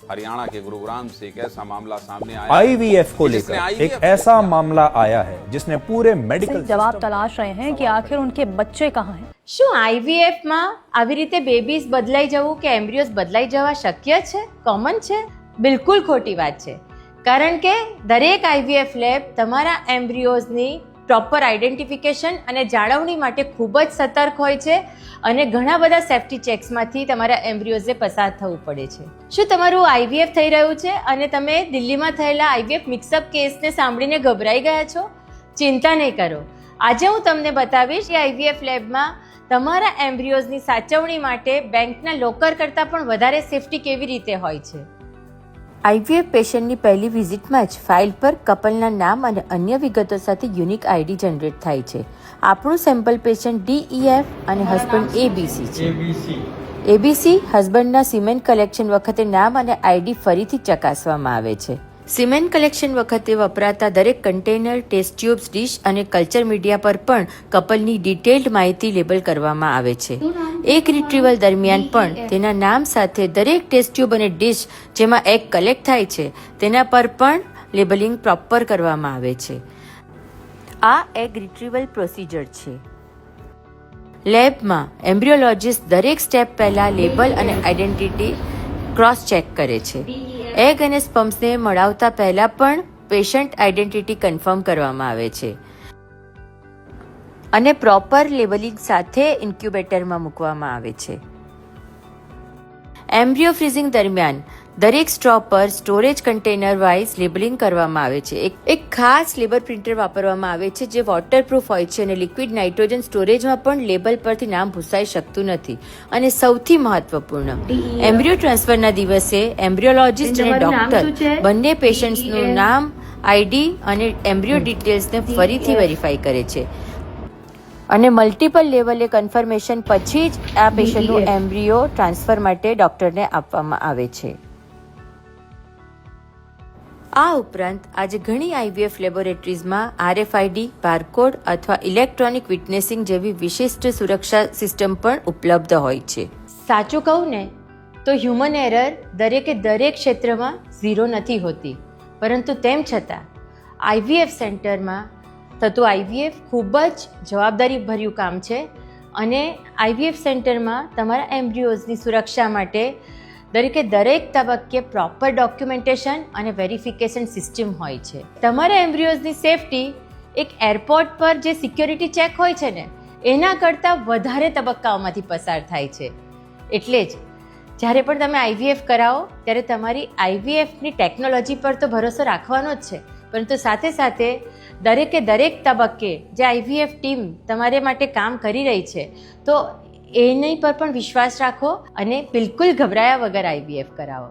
हरियाणा के गुरुग्राम से एक ऐसा मामला सामने आया आईवीएफ को जिसने लेकर IVF एक को ऐसा किया। मामला आया है जिसने पूरे मेडिकल जवाब तलाश रहे हैं कि आखिर उनके बच्चे कहाँ हैं। શું આઈવીએફમાં આવી રીતે બેબીઝ બદલાઈ જવું કે એમ્બ્રિયોઝ બદલાઈ જવા શક્ય છે, કોમન છે? બિલકુલ ખોટી વાત છે. કારણ કે દરેક આઈવીએફ લેબ તમારા એમ્બ્રિયોઝની પ્રોપર આઈડેન્ટિફિકેશન અને જાળવણી માટે ખૂબ જ સતર્ક હોય છે અને ઘણા બધા સેફ્ટી ચેક્સમાંથી તમારા એમ્બ્રિયોઝે પસાર થવું પડે છે. શું તમારું આઈવીએફ થઈ રહ્યું છે અને તમે દિલ્હીમાં થયેલા આઈવીએફ મિક્સઅપ કેસને સાંભળીને ગભરાઈ ગયા છો? ચિંતા નહીં કરો. આજે હું તમને બતાવીશ કે આઈવીએફ લેબમાં તમારા એમ્બ્રિયોઝની સાચવણી માટે બેંકના લોકર કરતાં પણ વધારે સેફટી કેવી રીતે હોય છે. આઈવીએફ પેશન્ટની પહેલી વિઝિટમાં જ ફાઇલ પર કપલના નામ અને અન્ય વિગતો સાથે યુનિક આઈડી જનરેટ થાય છે. આપણું સેમ્પલ પેશન્ટ DEF અને હસબન્ડ ABC છે. ABC હસબન્ડના સિમેન્ટ કલેક્શન વખતે નામ અને આઈડી ફરીથી ચકાસવામાં આવે છે. સિમેન્ટ કલેક્શન વખતે વપરાતા દરેક કન્ટેનર, ટેસ્ટ ટ્યુબ્સ, ડીશ અને કલ્ચર મીડિયા પર પણ કપલની ડિટેલ્ડ માહિતી લેબલ કરવામાં આવે છે. એક રિટ્રીવલ દરમિયાન પણ તેના નામ સાથે દરેક ટેસ્ટ ટ્યુબ અને ડીશ જેમાં એગ કલેક્ટ થાય છે તેના પર પણ લેબલિંગ પ્રોપર કરવામાં આવે છે. આ એગ રિટ્રીવલ પ્રોસિજર છે. લેબમાં એમ્બ્રિયોલોજિસ્ટ દરેક સ્ટેપ પહેલા લેબલ અને આઈડેન્ટિટી ક્રોસ ચેક કરે છે. એગ અને સ્પમ્સને મળાવતા પહેલા પણ પેશન્ટ આઈડેન્ટિટી કન્ફર્મ કરવામાં આવે છે અને પ્રોપર લેબલિંગ સાથે ઇન્ક્યુબેટરમાં મૂકવામાં આવે છે. એમ્બ્રિયો ફ્રીઝિંગ દરમિયાન દરેક સ્ટ્રો પર સ્ટોરેજ કન્ટેનર વાઇઝ લેબલિંગ કરવામાં આવે છે. એક ખાસ લેબર પ્રિન્ટર વાપરવામાં આવે છે જે વોટરપ્રૂફ હોય છે અને લિક્વિડ નાઇટ્રોજન સ્ટોરેજમાં પણ લેબલ પરથી નામ ભૂસાઈ શકતું નથી. અને સૌથી મહત્વપૂર્ણ, એમ્બ્રિયો ટ્રાન્સફરના દિવસે એમ્બ્રિયોલોજિસ્ટ અને ડોક્ટર બંને પેશન્ટ્સનું નામ, આઈડી અને એમ્બ્રિયો ડિટેલ્સને ફરીથી વેરીફાઈ કરે છે અને મલ્ટિપલ લેવલે કન્ફર્મેશન પછી જ આ પેશન્ટનું એમ્બ્રિયો ટ્રાન્સફર માટે ડોક્ટરને આપવામાં આવે છે. આ ઉપરાંત આજે ઘણી આઈવીએફ લેબોરેટરીઝમાં RFID, બારકોડ અથવા ઇલેક્ટ્રોનિક વિટનેસિંગ જેવી વિશિષ્ટ સુરક્ષા સિસ્ટમ પણ ઉપલબ્ધ હોય છે. સાચું કહું ને તો હ્યુમન એરર દરેકે દરેક ક્ષેત્રમાં ઝીરો નથી હોતી, પરંતુ તેમ છતાં આઈવીએફ સેન્ટરમાં થતું આઈવીએફ ખૂબ જ જવાબદારીભર્યું કામ છે અને આઈવીએફ સેન્ટરમાં તમારા એમ્બ્રિયોઝની સુરક્ષા માટે દરેકે દરેક તબક્કે પ્રોપર ડોક્યુમેન્ટેશન અને વેરિફિકેશન સિસ્ટમ હોય છે. તમારા એમ્બ્રિયોઝની સેફટી એક એરપોર્ટ પર જે સિક્યોરિટી ચેક હોય છે ને એના કરતાં વધારે તબક્કાઓમાંથી પસાર થાય છે. એટલે જ જ્યારે પણ તમે આઈવીએફ કરાવો ત્યારે તમારી આઈવીએફની ટેકનોલોજી પર તો ભરોસો રાખવાનો જ છે, પરંતુ સાથે સાથે દરેકે દરેક તબક્કે જે આઈવીએફ ટીમ તમારે માટે કામ કરી રહી છે તો એની પર પણ વિશ્વાસ રાખો અને બિલકુલ ગભરાયા વગર આઈવીએફ કરાવો.